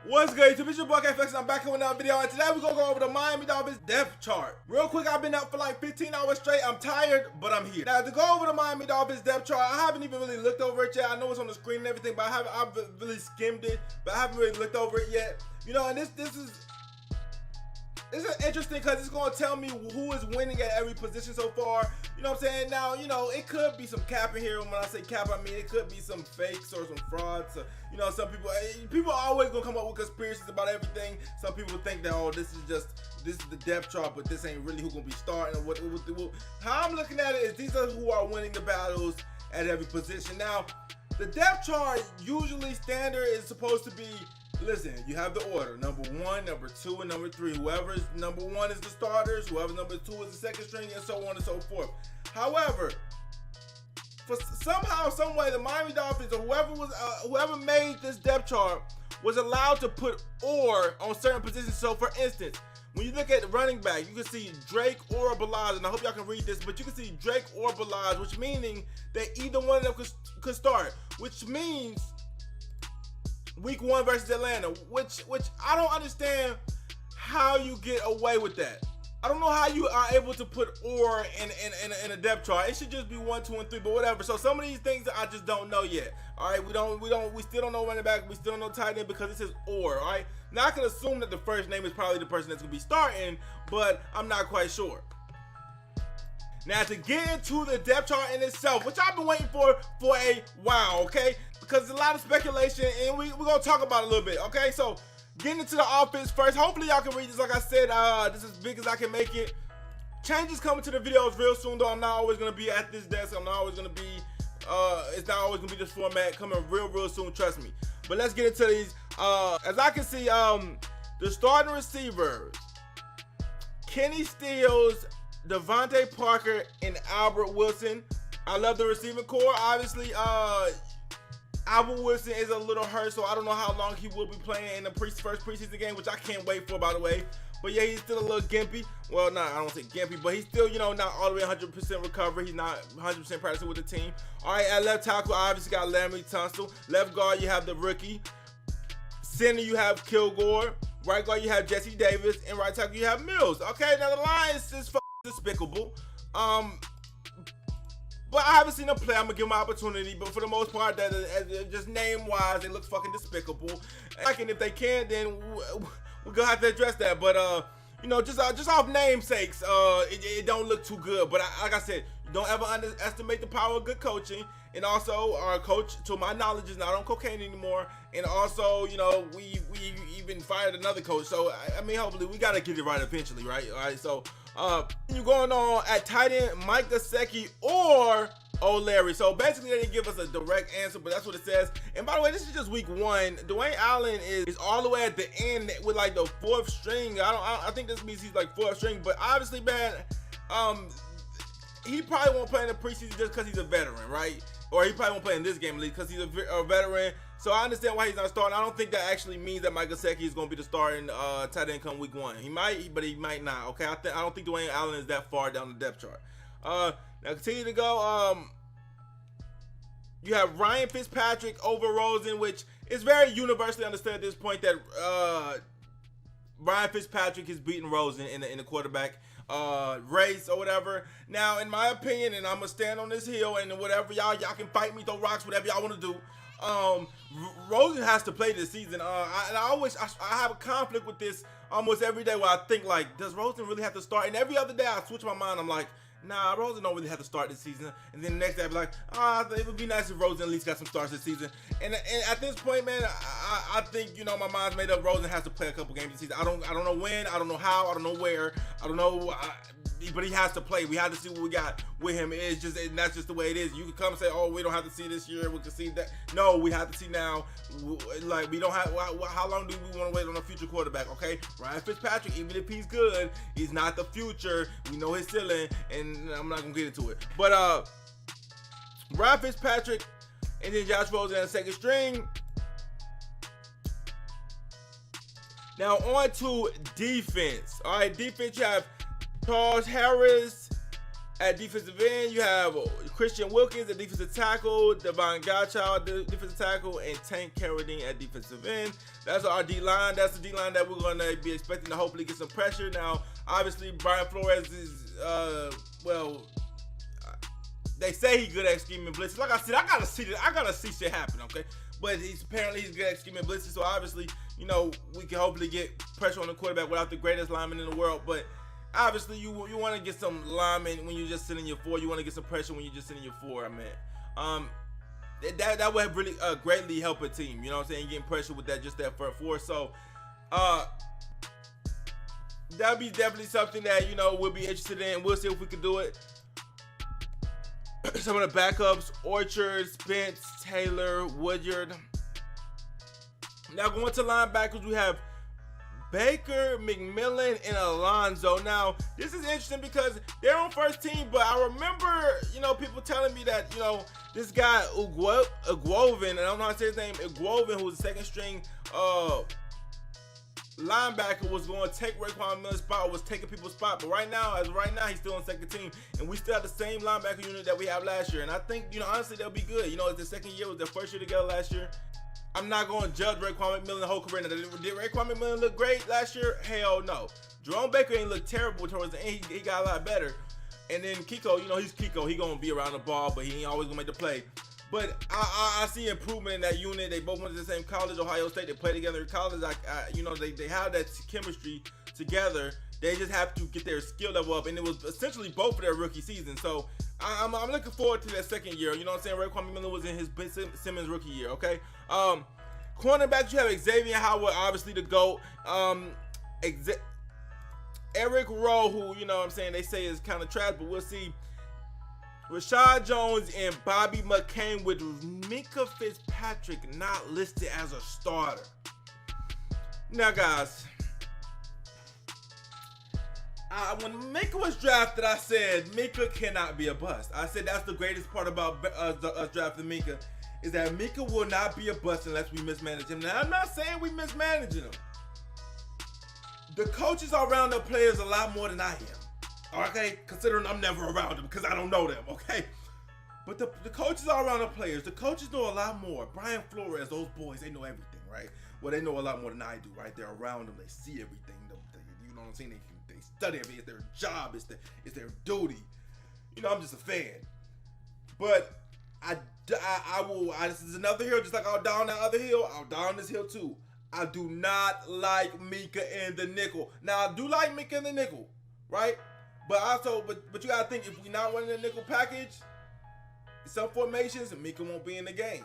What's good, YouTube? It's your boy KFX and I'm back with another video, and today we're gonna go over the Miami Dolphins depth chart. Real quick, I've been up for like 15 hours straight. I'm tired, but I'm here. Now, to go over the Miami Dolphins depth chart, I haven't even really looked over it yet. I know it's on the screen and everything, but I've really skimmed it, but I haven't really looked over it yet. You know, and this is interesting because it's going to tell me who is winning at every position so far. You know what I'm saying? Now, you know, it could be some cap in here. When I say cap, I mean it could be some fakes or some frauds. You know, some people are always going to come up with conspiracies about everything. Some people think that, oh, this is the depth chart, but this ain't really who's going to be starting. Or what. How I'm looking at it is these are who are winning the battles at every position. Now, the depth chart usually standard is supposed to be, listen, you have the order. Number 1, number 2, and number 3. Whoever's number 1 is the starters, whoever's number 2 is the second string, and so on and so forth. However, for somehow, some way, the Miami Dolphins or whoever made this depth chart was allowed to put or on certain positions. So, for instance, when you look at the running back, you can see Drake or Balaj, and I hope y'all can read this, but you can see Drake or Balaj, which meaning that either one of them could start, which means Week 1 versus Atlanta, which I don't understand how you get away with that. I don't know how you are able to put or in a depth chart. It should just be 1, 2, and 3, but whatever. So some of these things I just don't know yet. All right, we still don't know running back. We still don't know tight end because it says or. All right, now I can assume that the first name is probably the person that's gonna be starting, but I'm not quite sure. Now, to get into the depth chart in itself, which I've been waiting for a while, okay? Because there's a lot of speculation, and we're going to talk about it a little bit, okay? So, getting into the offense first. Hopefully, y'all can read this. Like I said, this is as big as I can make it. Changes coming to the videos real soon, though. I'm not always going to be at this desk. I'm not always going to be, it's not always going to be this format. Coming real soon, trust me. But let's get into these. As I can see, the starting receivers, Kenny Stills, Devontae Parker, and Albert Wilson. I love the receiving core. Obviously, Albert Wilson is a little hurt, so I don't know how long he will be playing in the first preseason game, which I can't wait for, by the way. But yeah, he's still a little gimpy. Well, I don't say gimpy, but he's still, you know, not all the way 100% recovery. He's not 100% practicing with the team. All right, at left tackle, I obviously got Laremy Tunsil. Left guard, you have the rookie. Center, you have Kilgore. Right guard, you have Jesse Davis. And right tackle, you have Mills. Okay, now the line is despicable. But I haven't seen them play. I'm gonna give them an opportunity, but for the most part, just name wise, they look fucking despicable. And if they can, then we're gonna have to address that. But you know, just off namesakes, it don't look too good. But like I said, don't ever underestimate the power of good coaching. And also, our coach, to my knowledge, is not on cocaine anymore. And also, you know, we even fired another coach. So I mean, hopefully, we gotta get it right eventually, right? All right, so. You going on at tight end, Mike Gesicki or O'Leary. So basically, they didn't give us a direct answer, but that's what it says. And by the way, this is just week 1. Dwayne Allen is all the way at the end with like the 4th string. I think this means he's like 4th string, but obviously, man, he probably won't play in the preseason just because he's a veteran, right? Or he probably won't play in this game league because he's a veteran. So I understand why he's not starting. I don't think that actually means that Mike Gesicki is going to be the starting tight end come week 1. He might, but he might not. Okay, I don't think Dwayne Allen is that far down the depth chart. Now continue to go. You have Ryan Fitzpatrick over Rosen, which is very universally understood at this point that Ryan Fitzpatrick is beating Rosen in the quarterback race or whatever. Now, in my opinion, and I'm gonna stand on this hill, and whatever y'all can fight me, throw rocks, whatever y'all want to do. Rosen has to play this season. I have a conflict with this almost every day where I think, like, does Rosen really have to start? And every other day I switch my mind. I'm like, nah, Rosen don't really have to start this season. And then the next day I'd be like, it would be nice if Rosen at least got some starts this season. And at this point, man, I think, you know, my mind's made up. Rosen has to play a couple games this season. I don't know when, I don't know how, I don't know where, I don't know. But he has to play. We have to see what we got with him. And that's just the way it is. You can come and say, oh, we don't have to see this year. We can see that. No, we have to see now. Like, we don't have. How long do we want to wait on a future quarterback? Okay, Ryan Fitzpatrick, even if he's good, he's not the future. We know his ceiling, and I'm not gonna get into it. But Ryan Fitzpatrick, and then Josh Rosen on the second string. Now on to defense. All right, defense. You have Charles Harris at defensive end. You have Christian Wilkins at defensive tackle, Devon Godchild at defensive tackle, and Tank Carradine at defensive end. That's our D-line. That's the D-line that we're going to be expecting to hopefully get some pressure. Now, obviously, Brian Flores is, they say he's good at scheming blitzes. Like I said, I gotta see shit happen, okay? But he's good at scheming blitzes. So obviously, we can hopefully get pressure on the quarterback without the greatest lineman in the world. But obviously, you want to get some linemen when you're just sitting in your 4. You want to get some pressure when you're just sitting in your 4. That would have really greatly help a team. You know what I'm saying? Getting pressure with that front 4. So that'd be definitely something that we'll be interested in. We'll see if we can do it. Some of the backups: Orchard, Spence, Taylor, Woodyard. Now going to linebackers, we have Baker, McMillan, and Alonzo. Now this is interesting because they're on first team, but I remember people telling me that this guy Ugwoven, and I don't know how to say his name, Ugwoven, who was the second string linebacker, was going to take Raekwon Miller's spot, was taking people's spot. But right now, he's still on second team, and we still have the same linebacker unit that we have last year. And I think, honestly, they'll be good. It's the second year, it was their first year together last year. I'm not going to judge Raekwon McMillan the whole career. Now, did Raekwon McMillan look great last year? Hell no. Jerome Baker ain't look terrible towards the end. He got a lot better. And then Kiko, he's Kiko. He going to be around the ball, but he ain't always going to make the play. But I see improvement in that unit. They both went to the same college, Ohio State. They play together in college. They have that chemistry together. They just have to get their skill level up, and it was essentially both of their rookie season. So I'm looking forward to that second year. You know what I'm saying? Raekwon McMillan was in his Simmons rookie year. Okay. Cornerbacks, you have Xavier Howard, obviously the GOAT. Eric Rowe, who they say is kind of trash, but we'll see. Rashad Jones and Bobby McCain, with Minkah Fitzpatrick not listed as a starter. Now, guys, when Minkah was drafted, I said Minkah cannot be a bust. I said that's the greatest part about us drafting Minkah, is that Minkah will not be a bust unless we mismanage him. Now, I'm not saying we mismanaging him. The coaches are around the players a lot more than I am. Okay, considering I'm never around them because I don't know them, okay? But the coaches are around the players. The coaches know a lot more. Brian Flores, those boys, they know everything, right? Well, they know a lot more than I do, right? They're around them. They see everything. You know what I'm saying? They study everything. It's their job. It's their duty. I'm just a fan. But this is another hill. Just like I'll down that other hill, I'll down this hill too. I do not like Minkah in the nickel. Now, I do like Minkah in the nickel, right? But you gotta think, if we not running the nickel package, some formations, Minkah won't be in the game.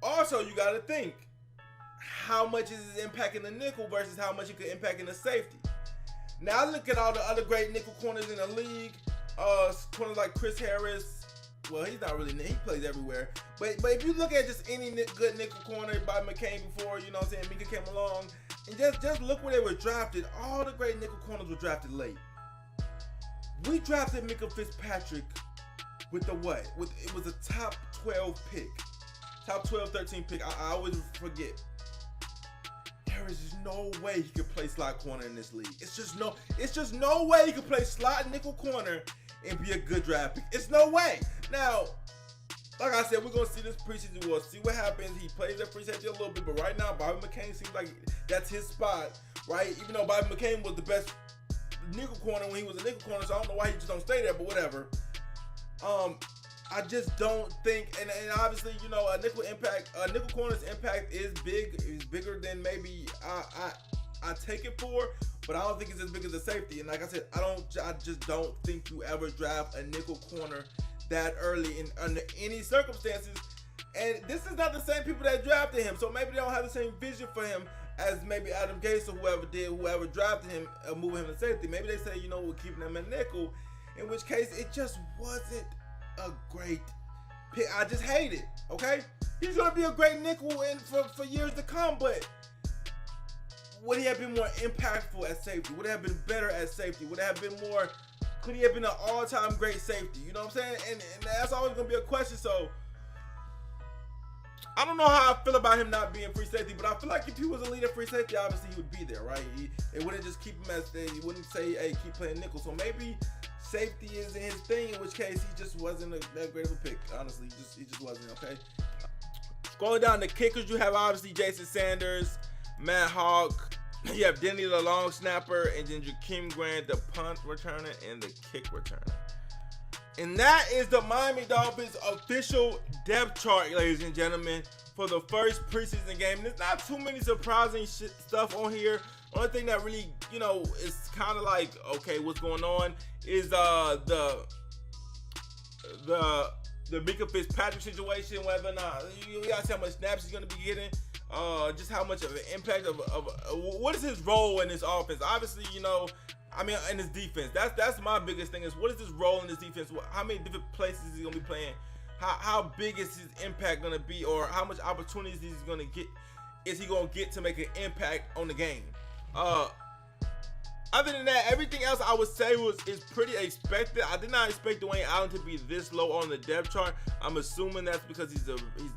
Also, you gotta think, how much is his impact in the nickel versus how much he could impact in the safety. Now look at all the other great nickel corners in the league. Corners like Chris Harris. Well, he's not really, he plays everywhere. But if you look at just any good nickel corner by McCain before, Minkah came along, and just look where they were drafted. All the great nickel corners were drafted late. We drafted Minkah Fitzpatrick with the what? It was a top 12 pick. Top 12, 13 pick. I always forget. There is just no way he could play slot corner in this league. It's just no way he could play slot nickel corner and be a good draft pick. It's no way. Now, like I said, we're going to see this preseason. We'll see what happens. He plays at free safety a little bit, but right now, Bobby McCain seems like that's his spot, right? Even though Bobby McCain was the best nickel corner when he was a nickel corner, so I don't know why he just don't stay there, but whatever. I just don't think, and obviously, a nickel corner's impact is bigger than maybe I take it for, but I don't think it's as big as a safety. And like I said, I just don't think you ever draft a nickel corner that early under any circumstances. And this is not the same people that drafted him, so maybe they don't have the same vision for him as maybe Adam Gase or whoever drafted him, moving him to safety. Maybe they say, we're keeping him in nickel, in which case it just wasn't a great pick. I just hate it, okay? He's going to be a great nickel for years to come, but would he have been more impactful at safety? Would he have been better at safety? Would it have been more, could he have been an all-time great safety? You know what I'm saying? And that's always going to be a question, so I don't know how I feel about him not being free safety, but I feel like if he was a leader free safety, obviously he would be there, right? They wouldn't just keep him as he wouldn't say, hey, keep playing nickel. So maybe safety isn't his thing, in which case he just wasn't that great of a pick. Honestly, he just wasn't, okay? Going down the kickers, you have obviously Jason Sanders, Matt Hawk. You have Denny the long snapper, and then Jakeem Grant, the punt returner and the kick returner. And that is the Miami Dolphins official depth chart, ladies and gentlemen, for the first preseason game. There's not too many surprising stuff on here. Only thing that really, you know, is kind of like, okay, what's going on is the Minkah Fitzpatrick situation, whether or not you gotta see how much snaps he's gonna be getting, just how much of an impact of what is his role in this offense. Obviously, you know, I mean, in his defense, that's my biggest thing is what is his role in this defense? How many different places is he gonna be playing? How big is his impact gonna be, or how much opportunities is he gonna get to make an impact on the game? Other than that, everything else I would say is pretty expected. I did not expect Dwayne Allen to be this low on the depth chart. I'm assuming that's because he's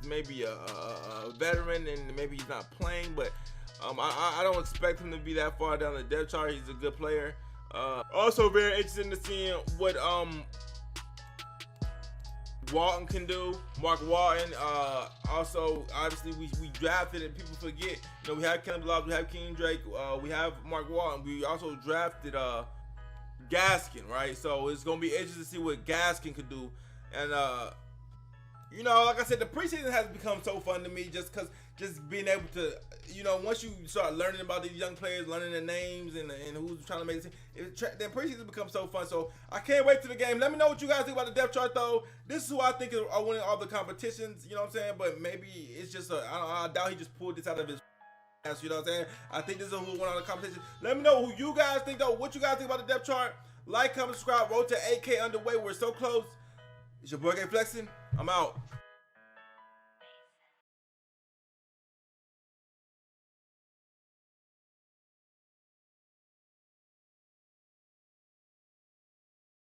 maybe a veteran and maybe he's not playing, but I don't expect him to be that far down the depth chart. He's a good player. Also very interesting to see what Walton can do. Mark Walton. Also, obviously, we drafted, and people forget. You know, we have Kenneth Dobbs, we have King Drake, we have Mark Walton. We also drafted Gaskin, right? So it's gonna be interesting to see what Gaskin could do. And you know, like I said, the preseason has become so fun to me just being able to, you know, once you start learning about these young players, learning their names and who's trying to make it, then preseason becomes so fun. So I can't wait to the game. Let me know what you guys think about the depth chart, though. This is who I think are winning all the competitions. You know what I'm saying? But maybe it's just I doubt he just pulled this out of his ass. You know what I'm saying? I think this is who won all the competitions. Let me know who you guys think, though. What you guys think about the depth chart? Like, comment, subscribe. Road to 8K underway. We're so close. It's your boy K Flexing. I'm out.